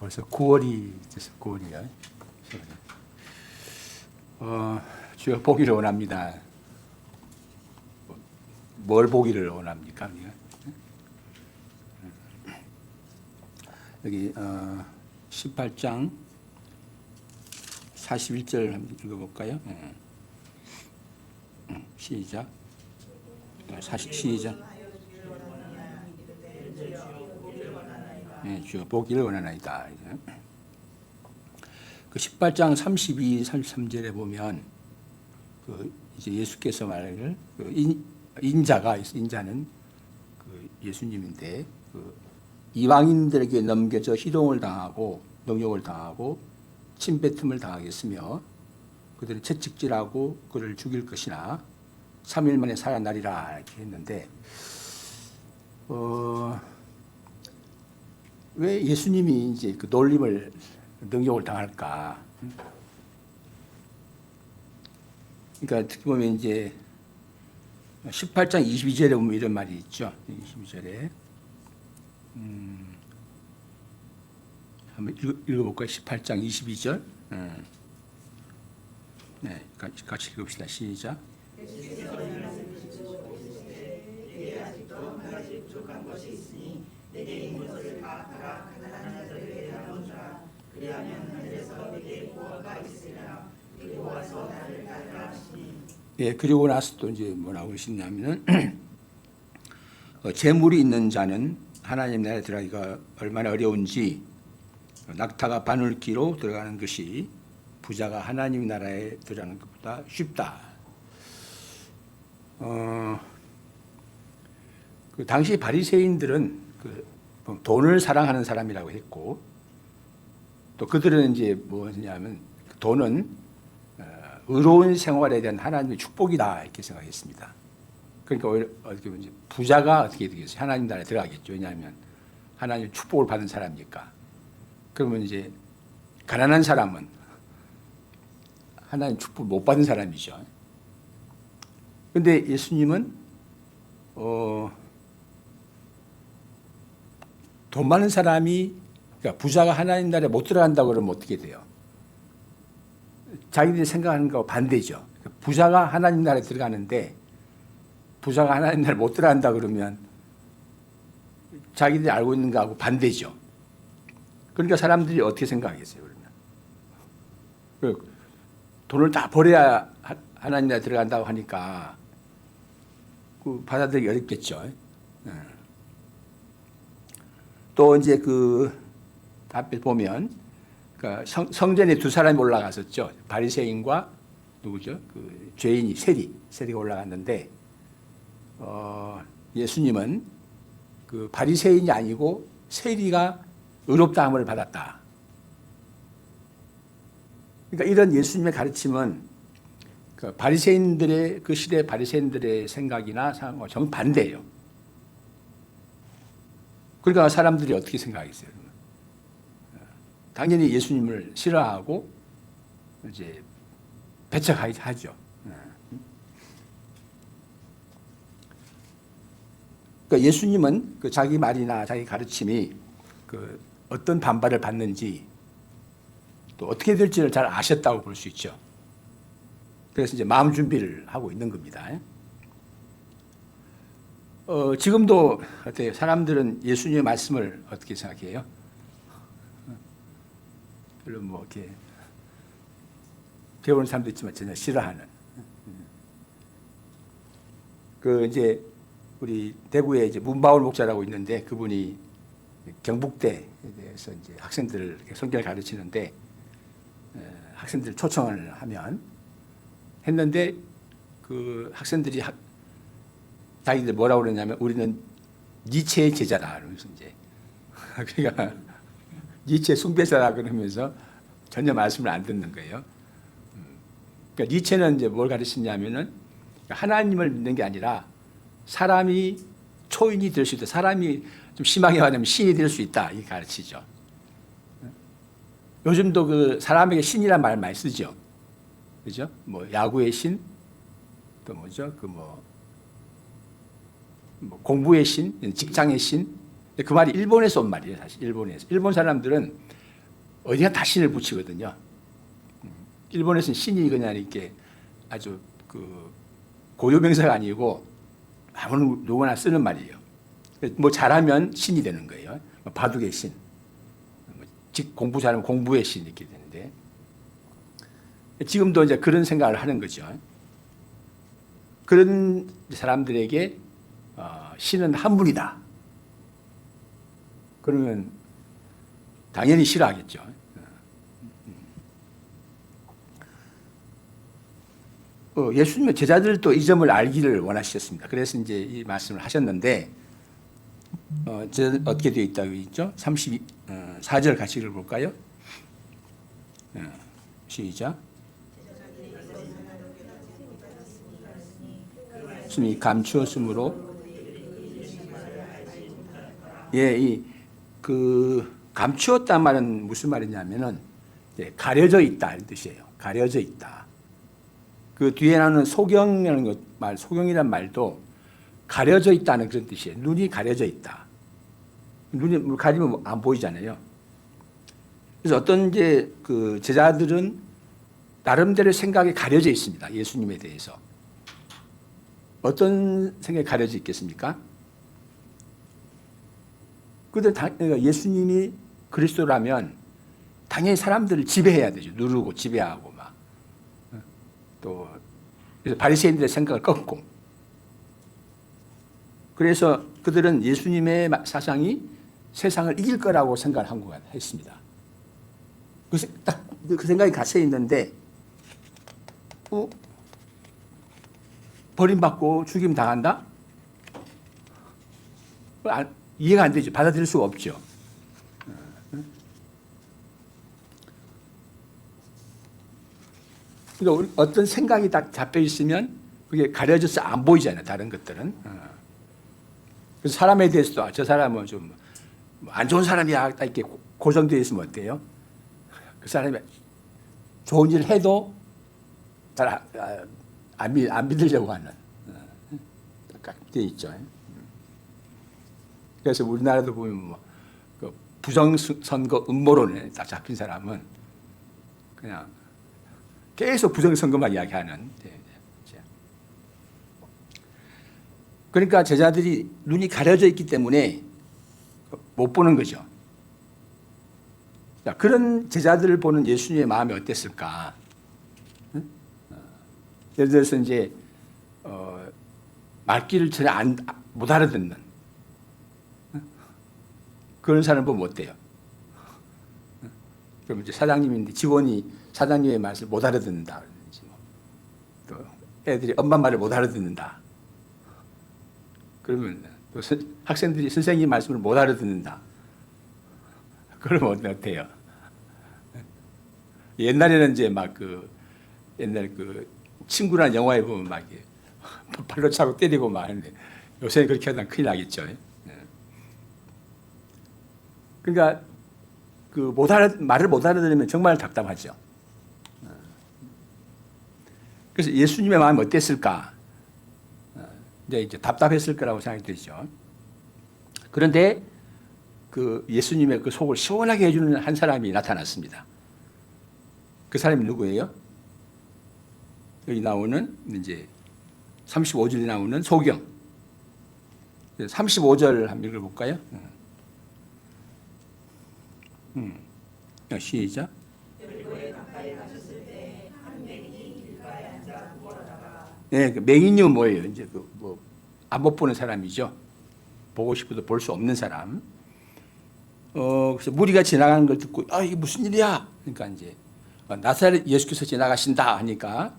벌써 9월이 됐어. 9월이야. 주여 보기를 원합니다. 뭘 보기를 원합니까? 우리가? 여기 18장 41절 한번 읽어볼까요? 시작. 시작. 주여 보기를 원하나이다. 그 18장 32, 33절에 보면 그 이제 예수께서 말을 그 인자는 그 예수님인데 그 이방인들에게 넘겨져 희롱을 당하고 능욕을 당하고 침뱉음을 당하겠으며 그들은 채찍질하고 그를 죽일 것이나 3일 만에 살아나리라 이렇게 했는데 왜 예수님이 이제 그 놀림을 능욕을 당할까? 그러니까 특히 보면 이제 18장 22절에 보면 이런 말이 있죠. 22절에 한번 읽어볼까요? 18장 22절. 네, 같이 읽읍시다. 시작. 예, 그리고 나서 또 이제 뭐라고 그러시냐면은 재물이 있는 자는 하나님 나라에 들어가기가 얼마나 어려운지 낙타가 바늘기로 들어가는 것이 부자가 하나님 나라에 들어가는 것보다 쉽다. 그 당시 바리새인들은 그 돈을 사랑하는 사람이라고 했고 또 그들은 이제 뭐냐면 돈은 의로운 생활에 대한 하나님의 축복이다 이렇게 생각했습니다. 그러니까 어떻게 보면 이제 부자가 어떻게 되겠어요? 하나님 나라에 들어가겠죠. 왜냐하면 하나님의 축복을 받은 사람이니까. 그러면 이제 가난한 사람은 하나님 축복을 못 받은 사람이죠. 그런데 예수님은 돈 많은 사람이 그러니까 부자가 하나님 나라에 못 들어간다고 그러면 어떻게 돼요? 자기들이 생각하는 거와 반대죠. 부자가 하나님 나라에 들어가는데 부자가 하나님 나라에 못 들어간다 그러면 자기들이 알고 있는 거하고 반대죠. 그러니까 사람들이 어떻게 생각하겠어요? 그러면 돈을 다 벌어야 하나님 나라에 들어간다고 하니까 그 받아들이기 어렵겠죠. 또 이제 그 앞에 보면 그러니까 성전에 두 사람이 올라갔었죠. 바리새인과 누구죠? 그 죄인이 세리가 올라갔는데 예수님은 그 바리새인이 아니고 세리가 의롭다함을 받았다. 그러니까 이런 예수님의 가르침은 그 바리새인들의 그 시대 바리새인들의 생각이나 상황과 정반대예요. 그러니까 사람들이 어떻게 생각하겠어요? 당연히 예수님을 싫어하고 이제 배척하죠. 그러니까 예수님은 그 자기 말이나 자기 가르침이 그 어떤 반발을 받는지 또 어떻게 될지를 잘 아셨다고 볼 수 있죠. 그래서 이제 마음 준비를 하고 있는 겁니다. 지금도 어때요? 사람들은 예수님의 말씀을 어떻게 생각해요? 물론 뭐 이렇게 배우는 사람도 있지만 전혀 싫어하는. 그 이제 우리 대구에 이제 문바울 목사라고 있는데 그분이 경북대에 대해서 이제 학생들을 성경을 가르치는데 학생들 초청을 하면 했는데 그 학생들이 자기들 뭐라고 그러냐면 우리는 니체의 제자다 그러면서 이제 그러니까 니체 숭배자라 그러면서 전혀 말씀을 안 듣는 거예요. 그러니까 니체는 이제 뭘 가르치냐면은 하나님을 믿는 게 아니라 사람이 초인이 될 수 있다. 사람이 좀 심하게 말하면 신이 될 수 있다. 이렇게 가르치죠. 요즘도 그 사람에게 신이란 말 많이 쓰죠. 그죠? 뭐 야구의 신, 또 뭐죠? 그 뭐 공부의 신, 직장의 신. 그 말이 일본에서 온 말이에요. 사실 일본에서. 일본 사람들은 어디가 다 신을 붙이거든요. 일본에서는 신이 그냥 이렇게 아주 그 고유명사가 아니고 아무 누구나 쓰는 말이에요. 뭐 잘하면 신이 되는 거예요. 바둑의 신, 공부 잘하면 공부의 신 이렇게 되는데 지금도 이제 그런 생각을 하는 거죠. 그런 사람들에게 신은 한 분이다. 그러면 당연히 싫어하겠죠. 예수님의 제자들도 이 점을 알기를 원하셨습니다. 그래서 이제 이 말씀을 하셨는데 어떻게 되어 있다고 있죠? 34절 같이 읽어볼까요? 시작. 예수님이 감추었으므로 감추었단 말은 무슨 말이냐면은 가려져 있다 이런 뜻이에요. 가려져 있다. 그 뒤에 나오는 소경이라는 말, 소경이란 말도 가려져 있다는 그런 뜻이에요. 눈이 가려져 있다. 눈이 가리면 안 보이잖아요. 그래서 어떤 이제 그 제자들은 나름대로 생각이 가려져 있습니다. 예수님에 대해서. 어떤 생각이 가려져 있겠습니까? 그러니까 예수님이 그리스도라면 당연히 사람들을 지배해야 되죠. 누르고 지배하고 막. 또 그래서 바리새인들의 생각을 꺾고. 그래서 그들은 예수님의 사상이 세상을 이길 거라고 생각을 한 것 같습니다. 딱 그 생각이 갇혀 있는데 버림받고 죽임 당한다? 이해가 안 되죠. 받아들일 수가 없죠. 그러니까 어떤 생각이 딱 잡혀 있으면 그게 가려져서 안 보이잖아요. 다른 것들은. 그래서 사람에 대해서도 저 사람은 좀 안 좋은 사람이야. 딱 이렇게 고정되어 있으면 어때요? 그 사람이 좋은 일을 해도 잘 안 믿으려고 하는 딱 되어 있죠. 그래서 우리나라도 보면 그 부정선거 음모론에 딱 잡힌 사람은 그냥 계속 부정선거만 이야기하는. 그러니까 제자들이 눈이 가려져 있기 때문에 못 보는 거죠. 자, 그런 제자들을 보는 예수님의 마음이 어땠을까? 예를 들어서 이제 말귀를 전혀 못 알아듣는 그런 사람 보면 어때요? 그럼 이제 사장님인데 직원이 사장님의 말을 못 알아듣는다. 또 애들이 엄마 말을 못 알아듣는다. 그러면 또 학생들이 선생님 말씀을 못 알아듣는다. 그러면 어때요? 옛날에는 이제 막 옛날 친구라는 영화에 보면 막 발로 차고 때리고 막 하는데 요새는 그렇게 하다 큰일 나겠죠. 그러니까 말을 못 알아들으면 정말 답답하죠. 그래서 예수님의 마음이 어땠을까? 이제 답답했을 거라고 생각이 되죠. 그런데 그 예수님의 그 속을 시원하게 해주는 한 사람이 나타났습니다. 그 사람이 누구예요? 여기 나오는 이제 35절에 나오는 소경. 35절 한번 읽어볼까요? 시작. 네, 그 맹인이 뭐예요? 이제 안 못 보는 사람이죠. 보고 싶어도 볼 수 없는 사람. 그래서 무리가 지나가는 걸 듣고, 이게 무슨 일이야? 그러니까 이제 나사렛 예수께서 지나가신다 하니까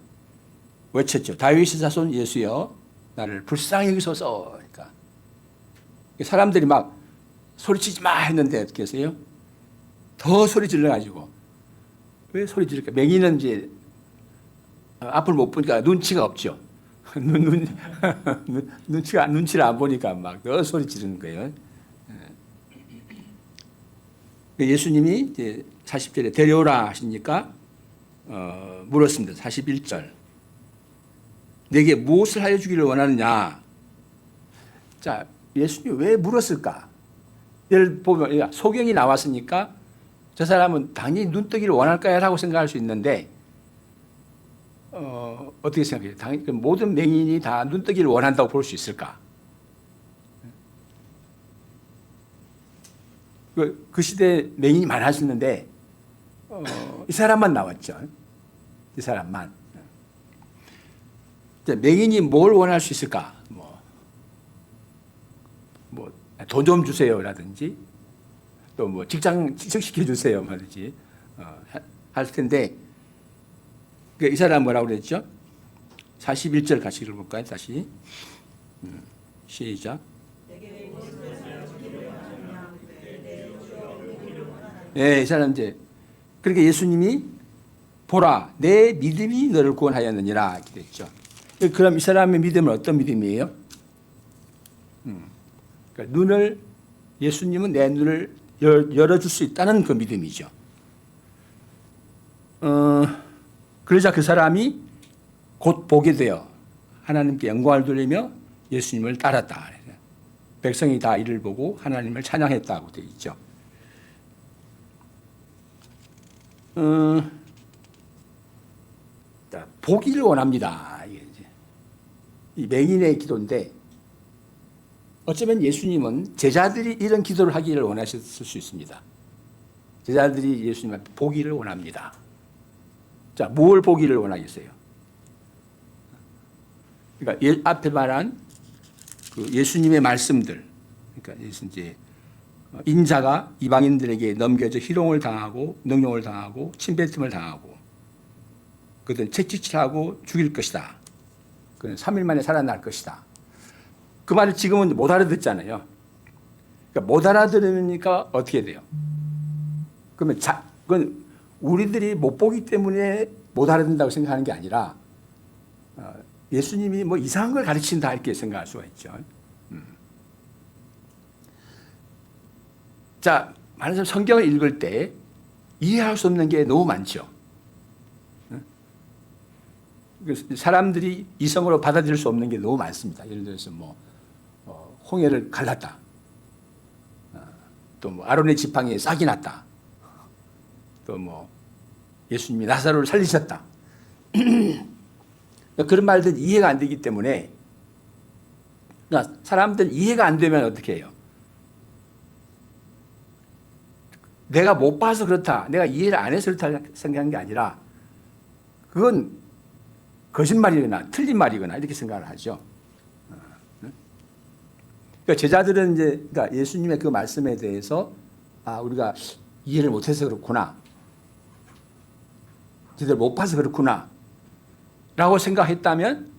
외쳤죠. 다윗의 자손 예수여, 나를 불쌍히 여기소서. 그러니까 사람들이 막 소리치지 마 했는데 어떻게 했어요? 더 소리 질러가지고. 왜 소리 지를까? 맹인은 이제 앞을 못 보니까 눈치가 없죠. 눈치를 안 보니까 막 더 소리 지르는 거예요. 예수님이 이제 40절에 데려오라 하시니까 물었습니다. 41절. 내게 무엇을 하여 주기를 원하느냐? 자, 예수님이 왜 물었을까? 예를 보면 소경이 나왔으니까 저 사람은 당연히 눈뜨기를 원할 거야라고 생각할 수 있는데 어떻게 생각해요? 당연히 모든 맹인이 다 눈뜨기를 원한다고 볼 수 있을까? 그 시대에 맹인이 많았었는데 이 사람만 나왔죠. 이 사람만. 맹인이 뭘 원할 수 있을까? 돈 좀 주세요라든지 또 뭐 직장 취직시켜 주세요 말이지 할 텐데 이 사람 뭐라고 그랬죠? 41절 같이 읽어볼까요? 다시 시작. 네, 이 사람 이제 그렇게 예수님이 보라 내 믿음이 너를 구원하였느니라 이렇게 됐죠. 그럼 이 사람의 믿음은 어떤 믿음이에요? 그러니까 눈을 예수님은 내 눈을 열어줄 수 있다는 그 믿음이죠. 그러자 그 사람이 곧 보게 되어 하나님께 영광을 돌리며 예수님을 따랐다. 백성이 다 이를 보고 하나님을 찬양했다고 되어 있죠. 보기를 원합니다. 이 맹인의 기도인데 어쩌면 예수님은 제자들이 이런 기도를 하기를 원하셨을 수 있습니다. 제자들이 예수님한테 보기를 원합니다. 자, 뭘 보기를 원하겠어요? 그러니까 앞에 말한 그 예수님의 말씀들, 그러니까 이제 인자가 이방인들에게 넘겨져 희롱을 당하고 능욕을 당하고 침뱉음을 당하고 그들은 채찍질하고 죽일 것이다. 그는 3일 만에 살아날 것이다. 그 말을 지금은 못 알아듣잖아요. 그러니까 못 알아들으니까 어떻게 돼요? 그러면 그건 우리들이 못 보기 때문에 못 알아듣는다고 생각하는 게 아니라 예수님이 뭐 이상한 걸 가르친다 이렇게 생각할 수가 있죠. 자, 많은 성경을 읽을 때 이해할 수 없는 게 너무 많죠. 사람들이 이성으로 받아들일 수 없는 게 너무 많습니다. 예를 들어서 홍해를 갈랐다. 또 아론의 지팡이에 싹이 났다. 또 예수님이 나사로를 살리셨다. 그런 말들 이해가 안 되기 때문에 사람들 이해가 안 되면 어떻게 해요? 내가 못 봐서 그렇다. 내가 이해를 안 해서 그렇다 생각한 게 아니라 그건 거짓말이거나 틀린 말이거나 이렇게 생각을 하죠. 그러니까 제자들은 그러니까 예수님의 그 말씀에 대해서 우리가 이해를 못해서 그렇구나. 제대로 못 봐서 그렇구나. 라고 생각했다면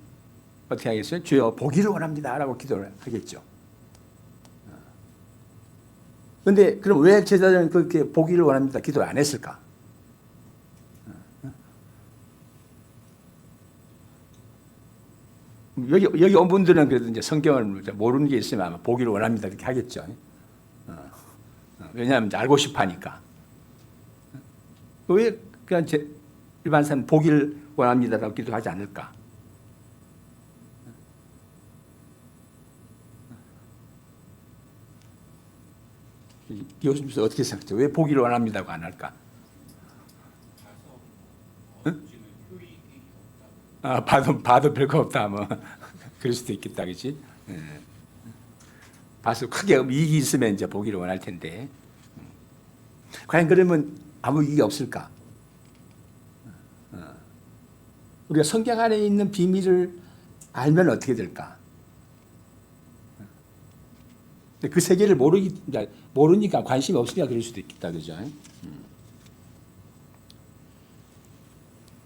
어떻게 하겠어요? 주여 보기를 원합니다. 라고 기도를 하겠죠. 그런데 그럼 왜 제자들은 그렇게 보기를 원합니다. 기도를 안 했을까? 여기 온 분들은 그래도 이제 성경을 모르는 게 있으면 아마 보기를 원합니다. 이렇게 하겠죠. 왜냐하면 이제 알고 싶어 하니까. 왜 그냥 일반 사람 보기를 원합니다라고 기도하지 않을까? 교수님께서 어떻게 생각해요? 왜 보기를 원합니다고 안 할까? 응? 봐도 별거 없다, 그럴 수도 있겠다, 그렇지? 봐서 크게 이익이 있으면 이제 보기를 원할 텐데. 과연 그러면 아무 이익이 없을까? 우리가 성경 안에 있는 비밀을 알면 어떻게 될까? 그 세계를 모르니까 관심이 없으니까 그럴 수도 있겠다, 그죠?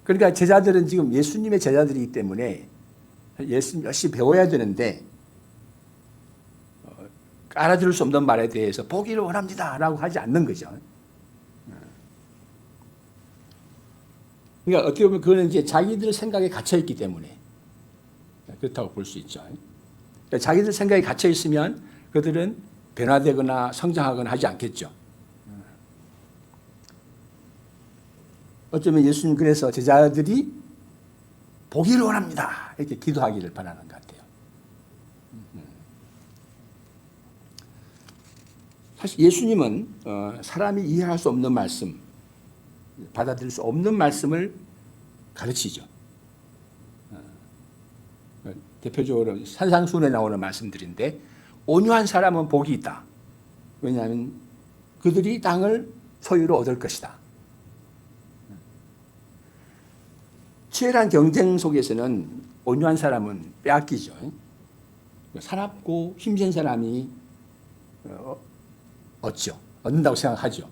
그러니까 제자들은 지금 예수님의 제자들이기 때문에 예수님 열심히 배워야 되는데 알아들을 수 없는 말에 대해서 보기를 원합니다 라고 하지 않는 거죠. 그러니까 어떻게 보면 그거는 이제 자기들 생각에 갇혀있기 때문에 그렇다고 볼 수 있죠. 그러니까 자기들 생각에 갇혀있으면 그들은 변화되거나 성장하거나 하지 않겠죠. 어쩌면 예수님 그래서 제자들이 보기를 원합니다 이렇게 기도하기를 바라는 것 같아요. 사실 예수님은 사람이 이해할 수 없는 말씀, 받아들일 수 없는 말씀을 가르치죠. 대표적으로 산상수훈에 나오는 말씀들인데 온유한 사람은 복이 있다. 왜냐하면 그들이 땅을 소유로 얻을 것이다. 치열한 경쟁 속에서는 온유한 사람은 빼앗기죠. 사납고 힘센 사람이 얻죠. 얻는다고 생각하죠.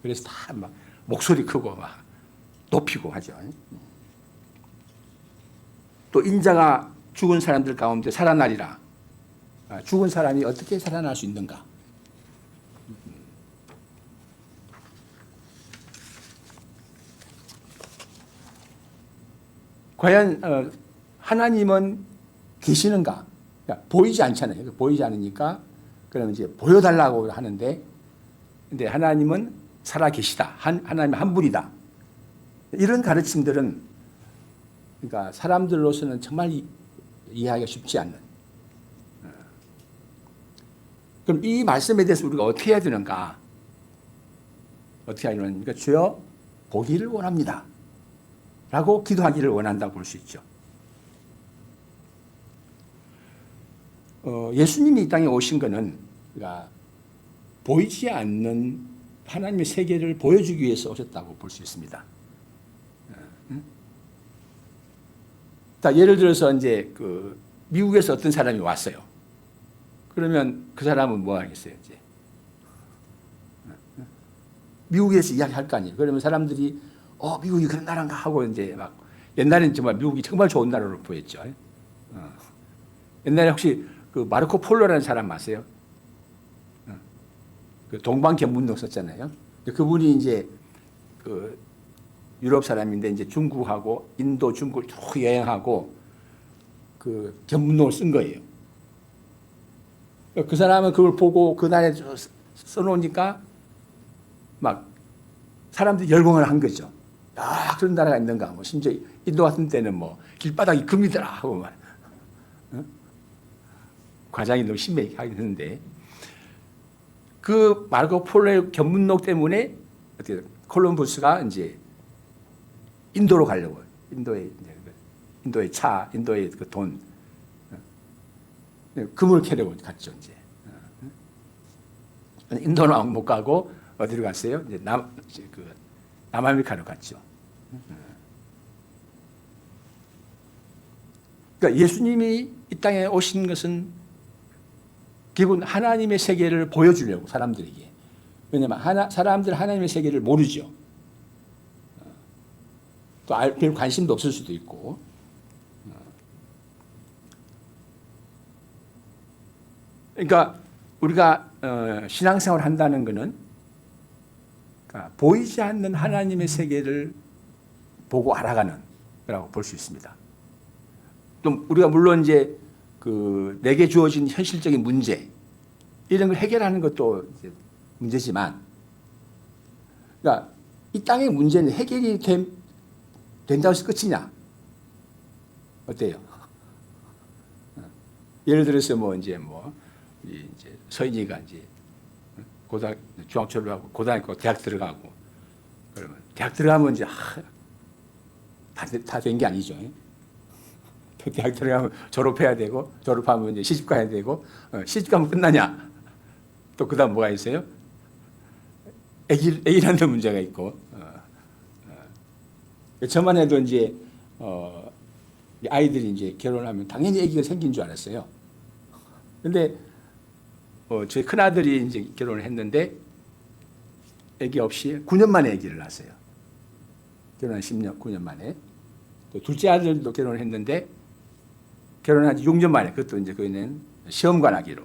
그래서 다 막 목소리 크고 막 높이고 하죠. 또 인자가 죽은 사람들 가운데 살아나리라. 죽은 사람이 어떻게 살아날 수 있는가? 과연 하나님은 계시는가? 그러니까 보이지 않잖아요. 보이지 않으니까 그러면 이제 보여달라고 하는데, 근데 하나님은 살아 계시다. 하나님 한 분이다. 이런 가르침들은 그러니까 사람들로서는 정말 이해하기가 쉽지 않는. 그럼 이 말씀에 대해서 우리가 어떻게 해야 되는가? 어떻게 해야 되는가? 그러니까 주여 보기를 원합니다. 라고 기도하기를 원한다고 볼 수 있죠. 예수님이 이 땅에 오신 것은 그러니까 보이지 않는 하나님의 세계를 보여주기 위해서 오셨다고 볼 수 있습니다. 자, 예를 들어서 이제 미국에서 어떤 사람이 왔어요. 그러면 그 사람은 뭐 하겠어요, 이제? 미국에서 이야기할 거 아니에요. 그러면 사람들이 미국이 그런 나라인가 하고 이제 막 옛날에는 정말 미국이 정말 좋은 나라로 보였죠. 옛날에 혹시 그 마르코 폴로라는 사람 아세요? 그 동방견문록 썼잖아요. 그분이 이제 그 유럽 사람인데 이제 중국하고 인도, 중국을 쭉 여행하고 그 견문록을 쓴 거예요. 그 사람은 그걸 보고 그 나라에 써놓으니까 막 사람들이 열광을 한 거죠. 야, 그런 나라가 있는가? 뭐 심지어 인도 같은 때는 뭐 길바닥이 금이더라 하고 말. 과장이 너무 심하게 하긴 했는데 그 마르코 폴로의 견문록 때문에 어떻게 콜럼버스가 이제 인도로 가려고 인도의 차, 인도의 그 돈, 금을 캐려고 갔죠 이제. 인도는 못 가고 어디로 갔어요? 이제 남아메리카로 갔죠. 그러니까 예수님이 이 땅에 오신 것은 기본 하나님의 세계를 보여주려고 사람들에게. 왜냐하면 사람들 하나님의 세계를 모르죠. 또 별 관심도 없을 수도 있고. 그러니까 우리가 신앙생활을 한다는 것은 그러니까 보이지 않는 하나님의 세계를 보고 알아가는 거라고 볼 수 있습니다. 또 우리가 물론 이제 내게 주어진 현실적인 문제 이런 걸 해결하는 것도 이제 문제지만, 그러니까 이 땅의 문제는 해결이 된다고 해서 끝이냐? 어때요? 예를 들어서 이제 서인이가 이제 중학교를 하고 고등학교 대학 들어가고 그러면 대학 들어가면 이제 다 된 게 아니죠. 대학 들어가면 졸업해야 되고 졸업하면 이제 시집 가야 되고 시집 가면 끝나냐? 또 그다음 뭐가 있어요? 애기 낳는 문제가 있고 저만 해도 이제 아이들이 이제 결혼하면 당연히 아기가 생긴 줄 알았어요. 근데 저희 큰 아들이 이제 결혼을 했는데 아기 없이 9년 만에 아기를 낳았어요. 결혼한 9년 만에. 또 둘째 아들도 결혼을 했는데 결혼한 지 6년 만에, 그것도 이제 그는 시험관 아기로.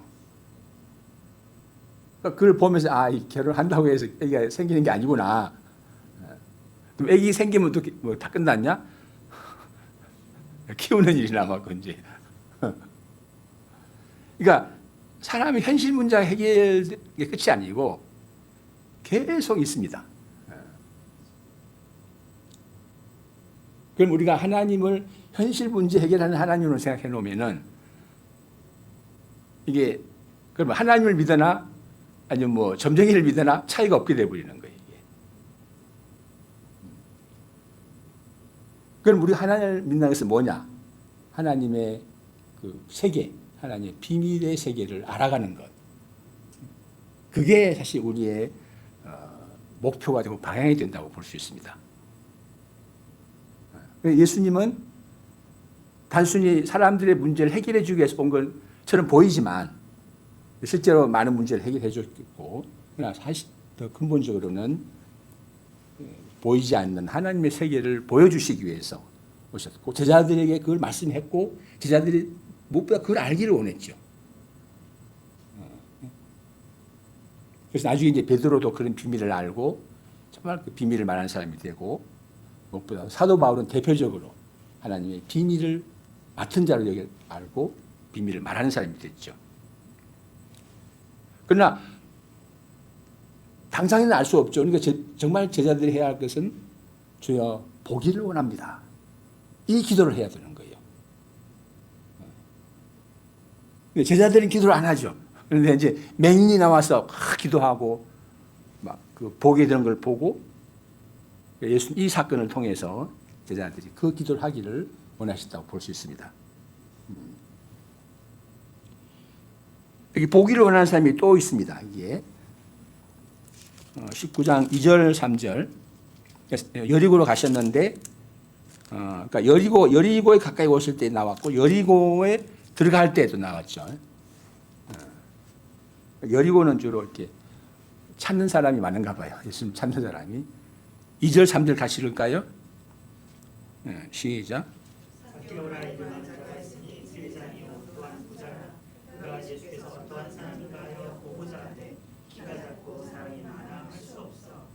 그걸 보면서 이 결혼한다고 해서 아기가 생기는 게 아니구나. 그럼 아기 생기면 또 뭐 다 끝났냐? 키우는 일이 남았고 이제. 그러니까 사람의 현실 문제가 해결의 끝이 아니고 계속 있습니다. 그럼 우리가 하나님을 현실 문제 해결하는 하나님으로 생각해 놓으면은 이게 그러면 하나님을 믿으나 아니면 뭐 점쟁이를 믿으나 차이가 없게 돼버리는 거예요. 이게. 그럼 우리 하나님을 믿는 것은 뭐냐? 하나님의 그 세계, 하나님의 비밀의 세계를 알아가는 것. 그게 사실 우리의 목표가 되고 방향이 된다고 볼 수 있습니다. 예수님은 단순히 사람들의 문제를 해결해 주기 위해서 온 것처럼 보이지만 실제로 많은 문제를 해결해 줬고, 그러나 사실 더 근본적으로는 보이지 않는 하나님의 세계를 보여주시기 위해서 오셨고, 제자들에게 그걸 말씀했고, 제자들이 무엇보다 그걸 알기를 원했죠. 그래서 나중에 이제 베드로도 그런 비밀을 알고 정말 그 비밀을 말하는 사람이 되고, 무엇보다 사도 바울은 대표적으로 하나님의 비밀을 맡은 자로 여기 알고 비밀을 말하는 사람이 됐죠. 그러나 당장에는 알 수 없죠. 그러니까 정말 제자들이 해야 할 것은 주여 보기를 원합니다. 이 기도를 해야 되는 거예요. 제자들은 기도를 안 하죠. 그런데 이제 맹인이 나와서 기도하고 막 그 보게 되는 걸 보고 예수 이 사건을 통해서 제자들이 그 기도를 하기를 원하셨다고 볼 수 있습니다. 여기 보기를 원하는 사람이 또 있습니다. 이게 19장 2절 3절 여리고로 가셨는데 그러니까 여리고에 가까이 오실 때 나왔고 여리고에 들어갈 때도 나왔죠. 여리고는 주로 이렇게 찾는 사람이 많은가 봐요. 예수님 찾는 사람이. 2절 3절 가실까요? 시작.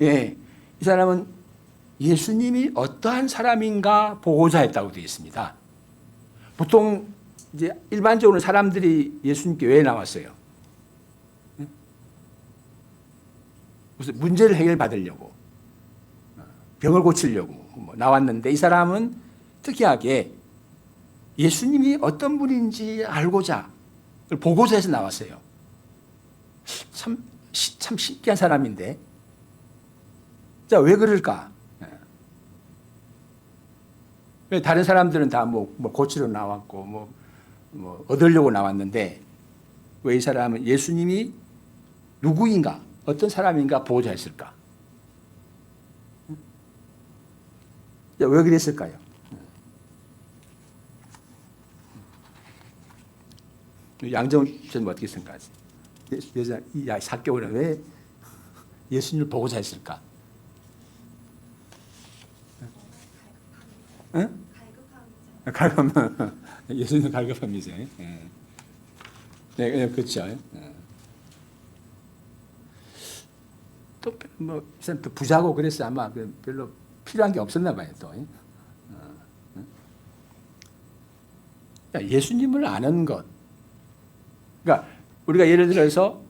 예, 이 사람은 예수님이 어떠한 사람인가 보고자 했다고 되어 있습니다. 보통 이제 일반적으로 사람들이 예수님께 왜 나왔어요? 무슨 문제를 해결받으려고, 병을 고치려고 나왔는데, 이 사람은 특이하게 예수님이 어떤 분인지 알고자, 보고자 해서 나왔어요. 참 신기한 사람인데. 자, 왜 그럴까? 왜 다른 사람들은 다 뭐 고치러 나왔고, 뭐 얻으려고 나왔는데, 왜 이 사람은 예수님이 누구인가, 어떤 사람인가 보고자 했을까? 왜 그랬을까요? 양정훈 씨는 어떻게 생각하세요? 이 사개월은 왜 예수님을 보고자 했을까? 응? 갈급함. 예수님 갈급함이죠. 네, 그렇죠. 또 부자고 그래서 아마 별로 필요한 게 없었나 봐요. 또 예수님을 아는 것. 그러니까 우리가 예를 들어서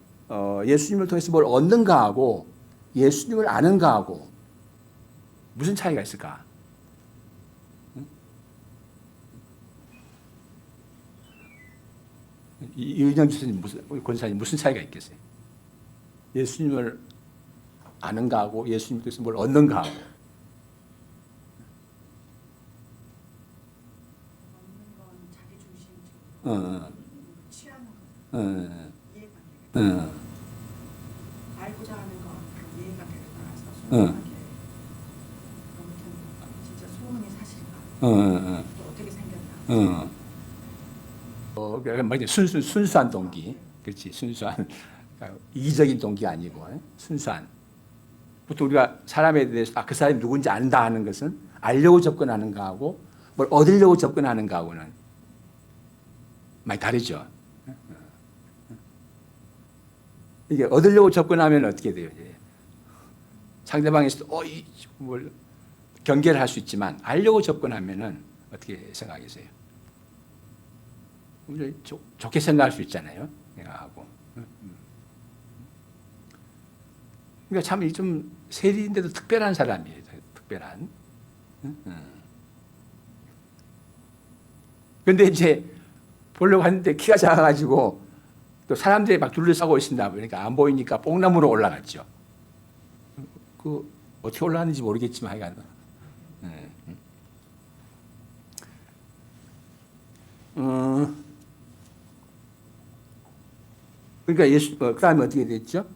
예수님을 통해서 뭘 얻는가 하고 예수님을 아는가 하고 무슨 차이가 있을까? 이은영 교수님, 권사님 무슨 차이가 있겠어요? 예수님을 아는가 하고 예수님 통해서 뭘 얻는가 하고. 얻는 건 자기 중심적으로 취하는 거. 이해관계가. 알고자 하는 건 이해관계를 따라서 소원하게. 진짜 소원이 사실인가? 또 어떻게 생겼나? 그러니까 순수한 동기, 그렇지? 순수한 이기적인 동기가 아니고 순수한. 보통 우리가 사람에 대해서 그 사람이 누군지 안다 하는 것은 알려고 접근하는가 하고 뭘 얻으려고 접근하는가 하고는 많이 다르죠. 이게 얻으려고 접근하면 어떻게 돼요? 상대방에서도 뭘 경계를 할 수 있지만 알려고 접근하면은 어떻게 생각하세요? 우리 좋게 생각할 수 있잖아요. 내가 하고. 그러니까 참 좀 세리인데도 특별한 사람이에요. 특별한. 그런데 이제 보려고 하는데 키가 작아가지고 또 사람들이 막 둘러싸고 있습니다. 그러니까 안 보이니까 뽕나무로 올라갔죠. 그 어떻게 올라갔는지 모르겠지만 하여간. 그러니까 예수, 그 다음에 어떻게 됐죠?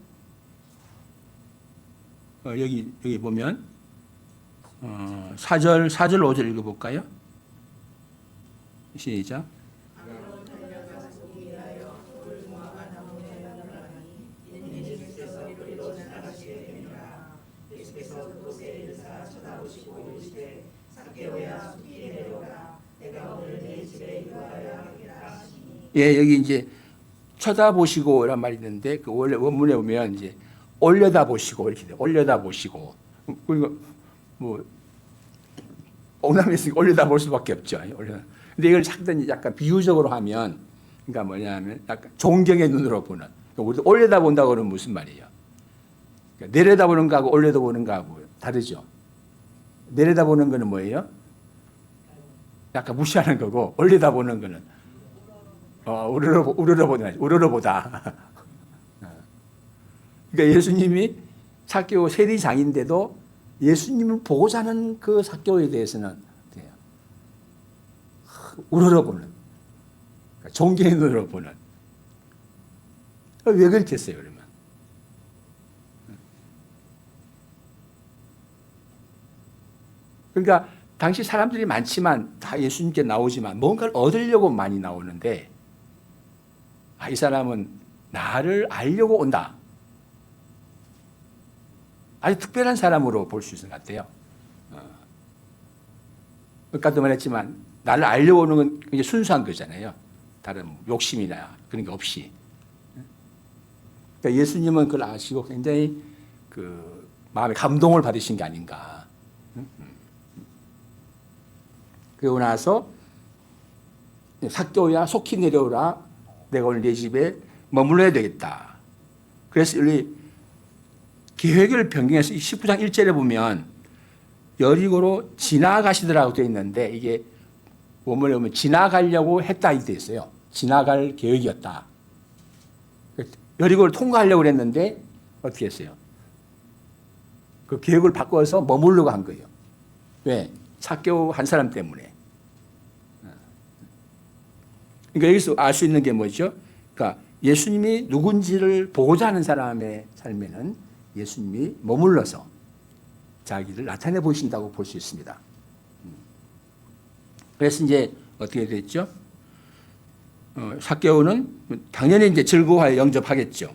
여기 보면 4절 5절 읽어볼까요? 시작. 예, 여기 이제 쳐다보시고란 말이 있는데 그 원래 원문에 보면 이제 올려다 보시고 이렇게 돼. 올려다 보시고. 그리고 뭐 옥남에서 올려다 볼 수밖에 없죠. 올려다. 근데 이걸 잠깐 약간 비유적으로 하면 그러니까 뭐냐면 약간 존경의 눈으로 보는. 우리도 올려다 본다고는 무슨 말이에요? 그러니까 내려다 보는 거하고 올려다 보는 거하고 다르죠. 내려다 보는 거는 뭐예요? 약간 무시하는 거고 올려다 보는 거는 우러러보다. 그러니까 예수님이 삭개오 세리장인데도 예수님을 보고 사는 그 삭개오에 대해서는 우러러보는, 그러니까 존경의 눈으로 보는. 왜 그렇게 했어요, 그러면? 그러니까 당시 사람들이 많지만 다 예수님께 나오지만 뭔가를 얻으려고 많이 나오는데 이 사람은 나를 알려고 온다. 아주 특별한 사람으로 볼 수 있을 것 같아요. 아까도 말했지만 나를 알려고 오는 건 굉장히 순수한 거잖아요. 다른 욕심이나 그런 게 없이. 그러니까 예수님은 그걸 아시고 굉장히 그 마음에 감동을 받으신 게 아닌가. 그러고 나서 삭개오야 속히 내려오라. 내가 오늘 내 집에 머물러야 되겠다. 그래서 우리 계획을 변경해서 19장 1절에 보면 여리고로 지나가시더라고 되어 있는데 이게 원문에 보면 지나가려고 했다 이렇게 되어 있어요. 지나갈 계획이었다. 여리고를 통과하려고 했는데 어떻게 했어요? 그 계획을 바꿔서 머무르려고 한 거예요. 왜? 삭개오 한 사람 때문에. 그러니까 여기서 알 수 있는 게 뭐죠? 그러니까 예수님이 누군지를 보고자 하는 사람의 삶에는 예수님이 머물러서 자기를 나타내 보신다고 볼 수 있습니다. 그래서 이제 어떻게 됐죠? 삭개오는 당연히 이제 즐거워하여 영접하겠죠.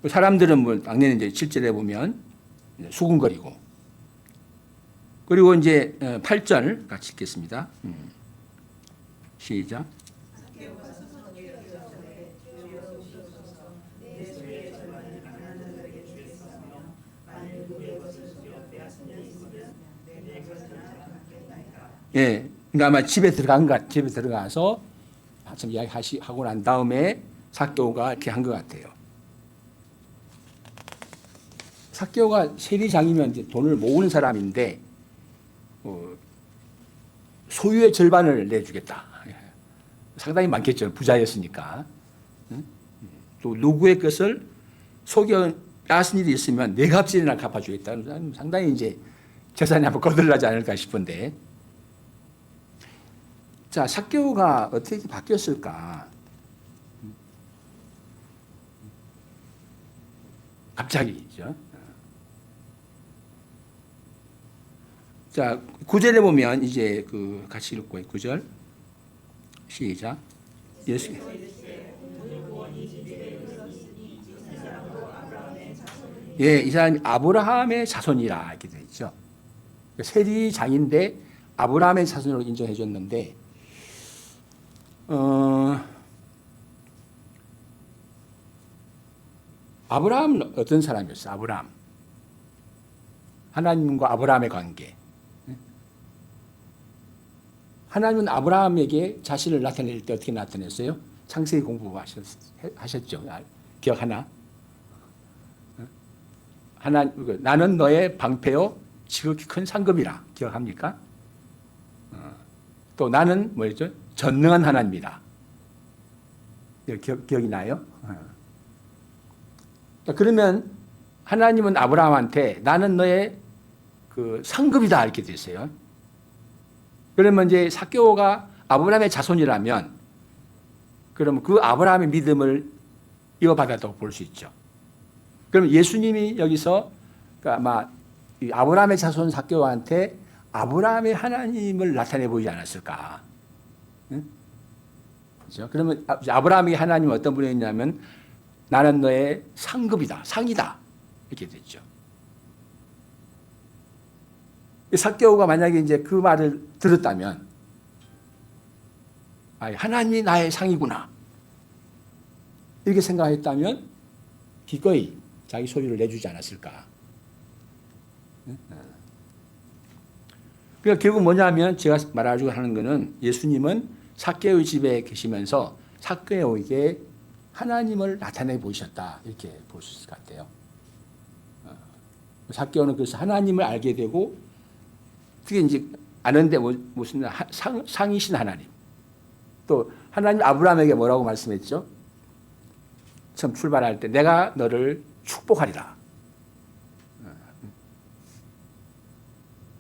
사람들은 뭐 당연히 이제 7절에 보면 수군거리고. 그리고 이제 8절 같이 읽겠습니다. 시작. 예, 그러니까 아마 집에 들어가서 한참 이야기하고 난 다음에 삭개오가 이렇게 한 것 같아요. 삭개오가 세리장이면 이제 돈을 모으는 사람인데 소유의 절반을 내주겠다. 상당히 많겠죠. 부자였으니까. 또 누구의 것을 속여 앗은 일이 있으면 네 값이나 갚아주겠다. 상당히 이제 재산이 한번 거들나지 않을까 싶은데. 자, 삭개오가 어떻게 바뀌었을까? 갑자기죠. 자, 9절에 보면 이제 그 같이 읽고 9절 시작. 예수. 예, 이 사람이 아브라함의 자손이라 이렇게 되어 있죠. 세리장인데 아브라함의 자손으로 인정해 줬는데 아브라함은 어떤 사람이었어요? 아브라함. 하나님과 아브라함의 관계. 하나님은 아브라함에게 자신을 나타낼 때 어떻게 나타냈어요? 창세기 공부하셨죠? 기억하나? 나는 너의 방패요 지극히 큰 상급이라. 기억합니까? 또 나는 뭐였죠? 전능한 하나님이다. 기억이 나요? 그러면 하나님은 아브라함한테 나는 너의 그 상급이다 이렇게 됐어요. 그러면 이제 삭개오가 아브라함의 자손이라면 그러면 그 아브라함의 믿음을 이어받았다고 볼 수 있죠. 그러면 예수님이 여기서 그러니까 아마 아브라함의 자손 삭개오한테 아브라함의 하나님을 나타내 보이지 않았을까? 응? 그렇죠? 그러면 아브라함의 하나님은 어떤 분이었냐면 나는 너의 상급이다, 상이다 이렇게 됐죠. 삭개오가 만약에 이제 그 말을 들었다면 하나님이 나의 상이구나 이렇게 생각했다면 기꺼이 자기 소유를 내주지 않았을까. 그러니까 결국 뭐냐면 제가 말하려고 하는 것은 예수님은 삭개오의 집에 계시면서 삭개오에게 하나님을 나타내 보이셨다 이렇게 볼 수 있을 것 같아요. 삭개오는 그래서 하나님을 알게 되고 그게 이제 아는데 무슨 상이신 하나님. 또 하나님 아브라함에게 뭐라고 말씀했죠? 처음 출발할 때 내가 너를 축복하리라.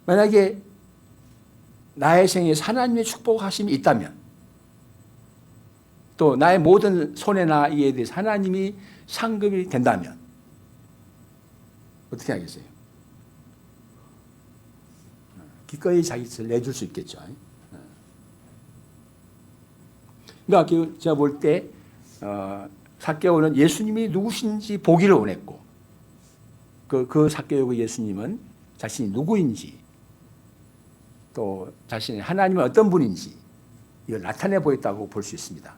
만약에 나의 생에서 하나님의 축복하심이 있다면 또 나의 모든 손해나 이에 대해서 하나님이 상급이 된다면 어떻게 하겠어요? 기꺼이 자기 것을 내줄 수 있겠죠. 그러니까 제가 볼 때 삭개오는 예수님이 누구신지 보기를 원했고 그 삭개오의 예수님은 자신이 누구인지 또 자신이 하나님은 어떤 분인지 이걸 나타내 보였다고 볼 수 있습니다.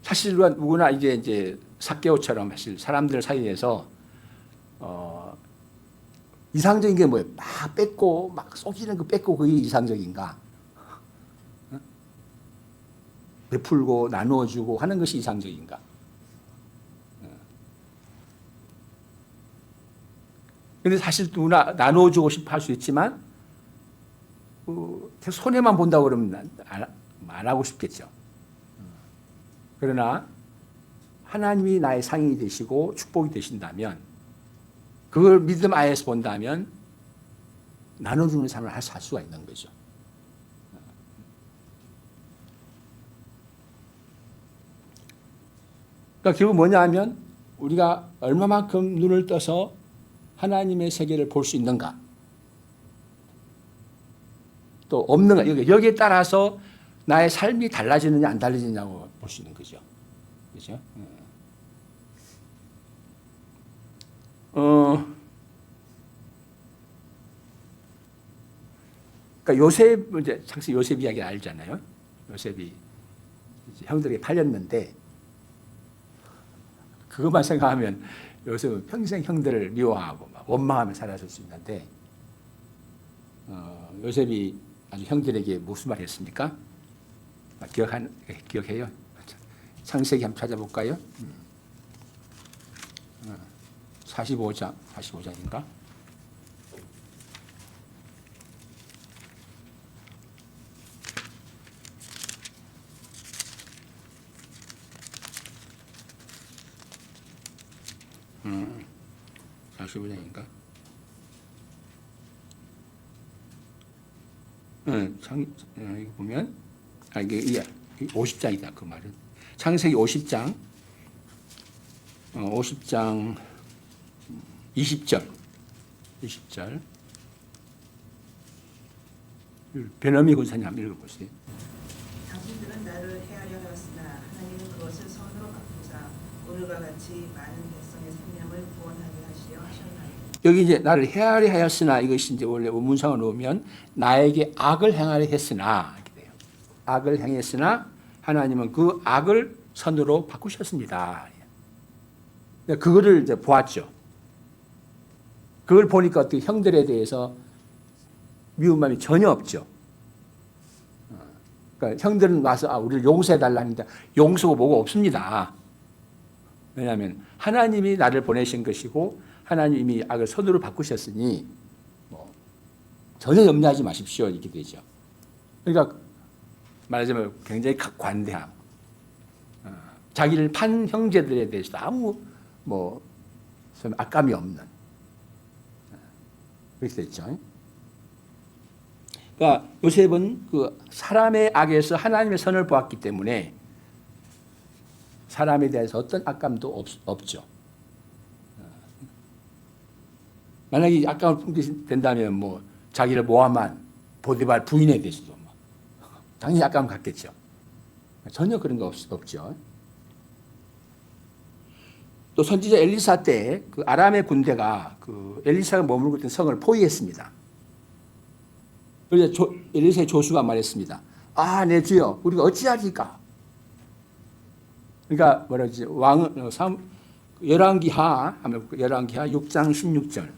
사실 누구나 이제 삭개오처럼 사실 사람들 사이에서 이상적인 게 뭐예요? 막 뺏고 막 쏘지는 거 뺏고 그게 이상적인가? 베풀고 나누어주고 하는 것이 이상적인가? 그런데 사실 누구나 나누어주고 싶어 할 수 있지만 손해만 본다고 그러면 안 하고 싶겠죠. 그러나 하나님이 나의 상인이 되시고 축복이 되신다면 그걸 믿음 아래에서 본다면 나눠주는 삶을 할 수가 있는 거죠. 그러니까 결국 뭐냐 하면 우리가 얼마만큼 눈을 떠서 하나님의 세계를 볼 수 있는가 또 없는가 여기에 따라서 나의 삶이 달라지느냐 안 달라지느냐고 볼 수 있는 거죠. 그렇죠? 그러니까 창세기 요셉 이야기 알잖아요. 요셉이 형들에게 팔렸는데 그것만 생각하면 요셉은 평생 형들을 미워하고 막 원망하며 살았을 수 있는데 요셉이 아주 형들에게 무슨 말 했습니까? 기억해요? 창세기 한번 찾아볼까요? 45장인가? 음, 45장인가? 이거 보면, 이게 50장이다, 그 말은. 창세기 50장, 50장 20절. 베너미 권사님 한번 읽어보세요. 당신들은 나를 해하려 하였으나 하나님은 그것을 선으로 바꾸사 오늘과 같이 많은 백성의 생명을 구원하게 하시려 하셨나니. 여기 이제 나를 해하려 하였으나 이것이 이제 원래 원문상으로 오면 나에게 악을 행하려 했으나 이렇게 돼요. 악을 행했으나 하나님은 그 악을 선으로 바꾸셨습니다. 그거를 이제 보았죠. 그걸 보니까 어떻게 형들에 대해서 미운 마음이 전혀 없죠. 그러니까 형들은 와서 우리를 용서해달라 합니다. 용서고 뭐고 없습니다. 왜냐하면 하나님이 나를 보내신 것이고 하나님이 악을 선으로 바꾸셨으니 전혀 염려하지 마십시오 이렇게 되죠. 그러니까 말하자면 굉장히 관대함. 자기를 판 형제들에 대해서도 아무 뭐 악감이 없는 그렇게 됐죠. 그러니까 요셉은 그 사람의 악에서 하나님의 선을 보았기 때문에 사람에 대해서 어떤 악감도 없죠. 만약에 악감을 품게 된다면 뭐 자기를 모함한 보디발 부인에 대해서도 뭐 당연히 악감을 갖겠죠. 전혀 그런 거 없죠. 또 선지자 엘리사 때 그 아람의 군대가 그 엘리사가 머물고 있던 성을 포위했습니다. 그래서 엘리사의 조수가 말했습니다. 아, 내 주여, 우리가 어찌하리까? 그러니까 뭐라 그러지? 열왕기하 6장 16절.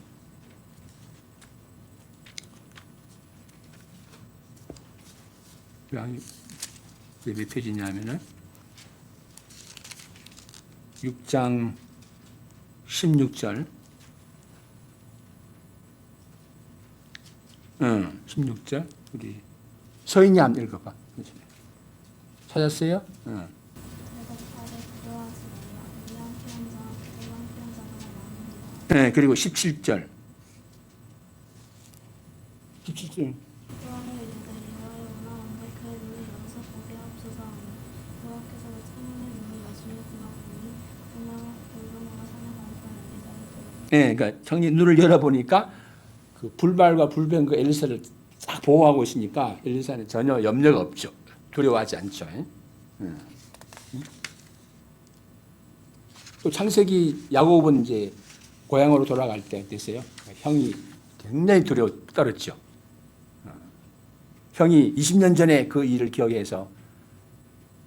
몇 페이지냐면은 6장 16절. 16절. 우리 서인이 한번 읽어봐. 찾았어요? 네, 그리고 17절. 17절. 네, 그러니까 형님 눈을 열어보니까 그 불발과 불변 그 엘리사를 딱 보호하고 있으니까 엘리사는 전혀 염려가 없죠. 두려워하지 않죠. 또 창세기 야곱은 이제 고향으로 돌아갈 때 됐어요. 형이 굉장히 떨었죠. 형이 20년 전에 그 일을 기억해서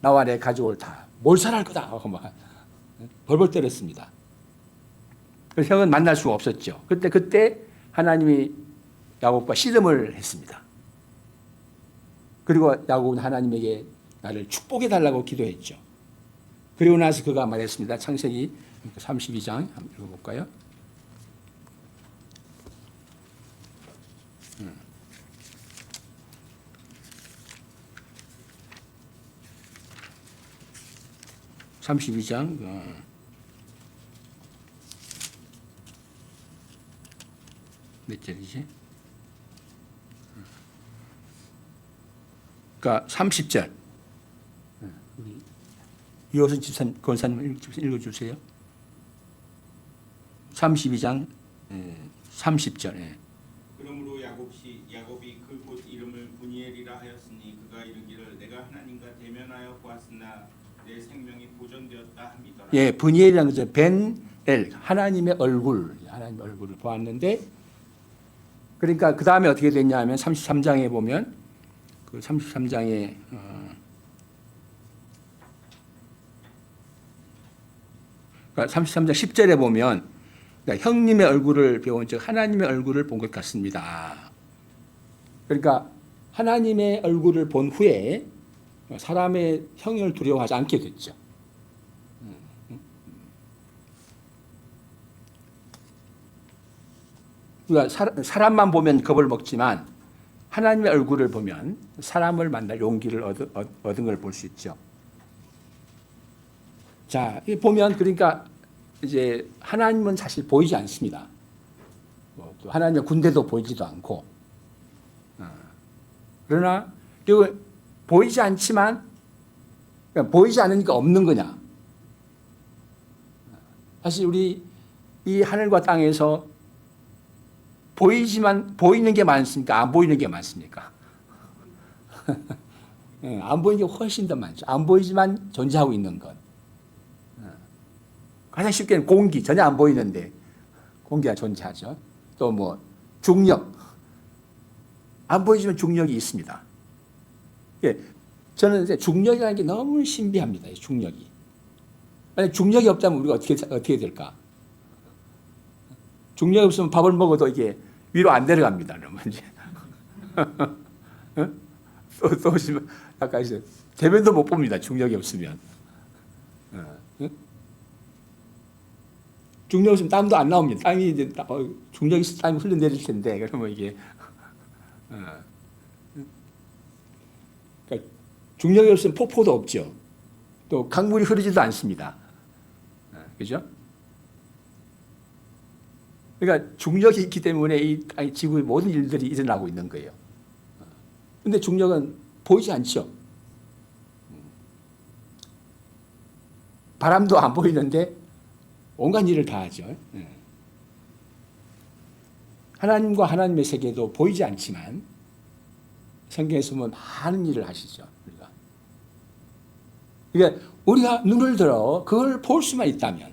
나와 내 가족을 다 몰살할 거다 하고 막 벌벌 떨었습니다. 그래서 형은 만날 수가 없었죠. 그때 하나님이 야곱과 씨름을 했습니다. 그리고 야곱은 하나님에게 나를 축복해 달라고 기도했죠. 그리고 나서 그가 말했습니다. 창세기 32장 한번 읽어볼까요? (32장) 몇 절이지? 그러니까 30절. 우리 이호선 권사님 읽어주세요. 32장 30절. 그러므로 야곱이 그곳 이름을 브니엘이라 하였으니 그가 이르기를 내가 하나님과 대면하여 보았으나 내 생명이 보존되었다 함이더라. 예, 브니엘이라는 거죠. 벤엘 하나님의 얼굴을 보았는데, 그러니까 그 다음에 어떻게 됐냐면 33장에 보면 그 33장에 그러니까 33장 10절에 보면 그러니까 형님의 얼굴을 배운 즉 하나님의 얼굴을 본 것 같습니다. 그러니까 하나님의 얼굴을 본 후에 사람의 형을 두려워하지 않게 됐죠. 그러니까 사람만 보면 겁을 먹지만 하나님의 얼굴을 보면 사람을 만날 용기를 얻은 걸 볼 수 있죠. 자, 보면 그러니까 이제 하나님은 사실 보이지 않습니다. 또 하나님의 군대도 보이지도 않고. 그러나 그리고 보이지 않지만 그러니까 보이지 않으니까 없는 거냐. 사실 우리 이 하늘과 땅에서 보이는 게 많습니까? 안 보이는 게 많습니까? 안 보이는 게 훨씬 더 많죠. 안 보이지만 존재하고 있는 것. 가장 쉽게는 공기, 전혀 안 보이는데 공기가 존재하죠. 또 뭐 중력, 안 보이지만 중력이 있습니다. 예, 저는 이제 중력이라는 게 너무 신비합니다. 중력이. 만약 중력이 없다면 우리가 어떻게 될까? 중력이 없으면 밥을 먹어도 이게 위로 안 내려갑니다. 그러면 이제 또 오시면 아까 이제 대변도 못 봅니다. 중력이 없으면. 중력이 없으면 땀도 안 나옵니다. 땀이 이제 중력이 있으면 땀이 흘러내릴 텐데 그러면 이게 그러니까 중력이 없으면 폭포도 없죠. 또 강물이 흐르지도 않습니다. 그죠? 그러니까 중력이 있기 때문에 이 지구의 모든 일들이 일어나고 있는 거예요. 근데 중력은 보이지 않죠. 바람도 안 보이는데 온갖 일을 다 하죠. 하나님과 하나님의 세계도 보이지 않지만 성경에서 보면 많은 일을 하시죠. 그러니까 우리가 눈을 들어 그걸 볼 수만 있다면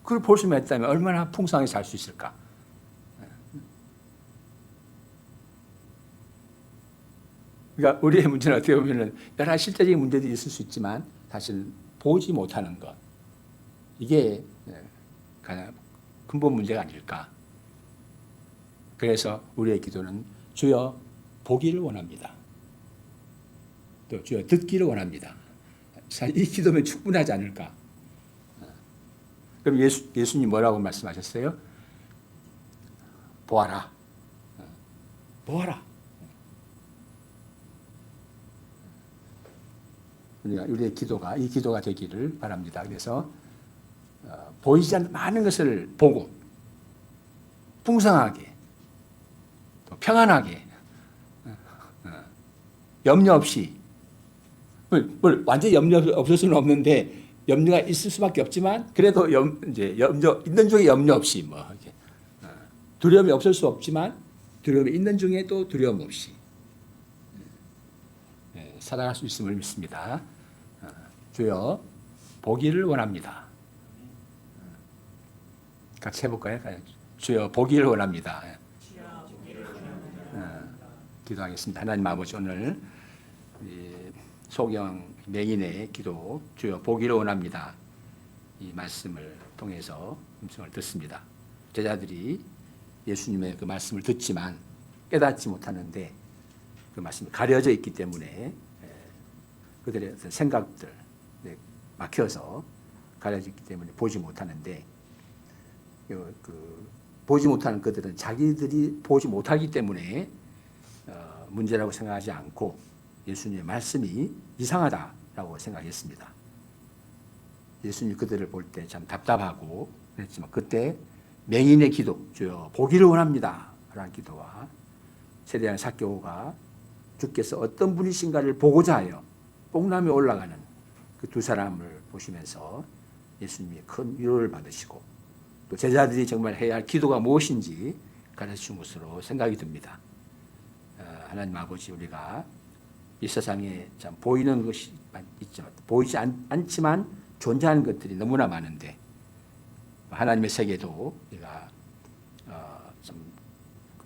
그걸 볼 수만 있다면 얼마나 풍성하게 살 수 있을까? 그러니까 우리의 문제는 어떻게 보면 여러 가지 실제적인 문제들이 있을 수 있지만 사실 보지 못하는 것 이게 가장 근본 문제가 아닐까. 그래서 우리의 기도는 주여 보기를 원합니다. 또 주여 듣기를 원합니다. 사실 이 기도면 충분하지 않을까. 그럼 예수님 뭐라고 말씀하셨어요? 보아라. 보아라. 우리의 기도가 이 기도가 되기를 바랍니다. 그래서 보이지 않는 많은 것을 보고 풍성하게 또 평안하게 염려 없이 완전히 염려 없을 수는 없는데 염려가 있을 수밖에 없지만 그래도 이제 염려 있는 중에 염려 없이 뭐 이렇게 두려움이 없을 수 없지만 두려움이 있는 중에 또 두려움 없이 살아갈 수 있음을 믿습니다. 주여 보기를 원합니다. 같이 해볼까요? 주여 보기를 원합니다. 기도하겠습니다. 하나님 아버지 오늘 소경 맹인의 기도 주여 보기를 원합니다. 이 말씀을 통해서 음성을 듣습니다. 제자들이 예수님의 그 말씀을 듣지만 깨닫지 못하는데 그 말씀이 가려져 있기 때문에 그들의 어떤 생각들 막혀서 가려져 있기 때문에 보지 못하는데 보지 못하는 그들은 자기들이 보지 못하기 때문에 문제라고 생각하지 않고 예수님의 말씀이 이상하다라고 생각했습니다. 예수님 그들을 볼 때 참 답답하고 그랬지만 그때 맹인의 기도, 주여 보기를 원합니다 라는 기도와 세례요한 삭개오가 주께서 어떤 분이신가를 보고자 하여 뽕나무에 올라가는 그 두 사람을 보시면서 예수님이 큰 위로를 받으시고 또 제자들이 정말 해야 할 기도가 무엇인지 가르치신 것으로 생각이 듭니다. 하나님 아버지 우리가 이 세상에 참 보이는 것이 있죠. 보이지 않지만 존재하는 것들이 너무나 많은데 하나님의 세계도 우리가 참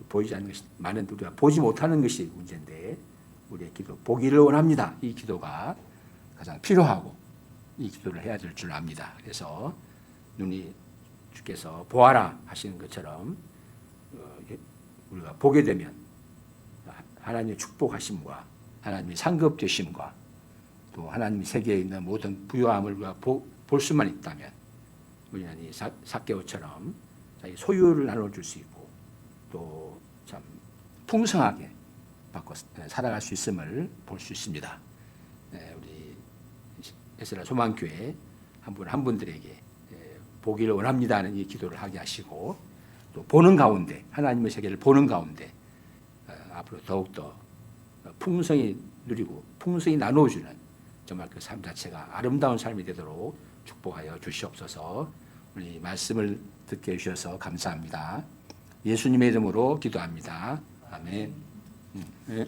보이지 않는 것이 많은데 우리가 보지 못하는 것이 문제인데 우리의 기도 보기를 원합니다. 이 기도가 가장 필요하고 이 기도를 해야 될 줄 압니다. 그래서 눈이 주께서 보아라 하시는 것처럼 우리가 보게 되면 하나님의 축복하심과 하나님의 상급되심과 또 하나님의 세계에 있는 모든 부유함을 우리가 볼 수만 있다면 우리는 이 삭개오처럼 자기 소유를 나눠줄 수 있고 또 참 풍성하게 바꿔 살아갈 수 있음을 볼 수 있습니다. 우리 에스라 소망교회 한 분 한 분들에게 보기를 원합니다는 이 기도를 하게 하시고 또 보는 가운데 하나님의 세계를 보는 가운데 앞으로 더욱더 풍성히 누리고 풍성히 나누어주는 정말 그 삶 자체가 아름다운 삶이 되도록 축복하여 주시옵소서. 우리 말씀을 듣게 해주셔서 감사합니다. 예수님의 이름으로 기도합니다. 아멘. 네.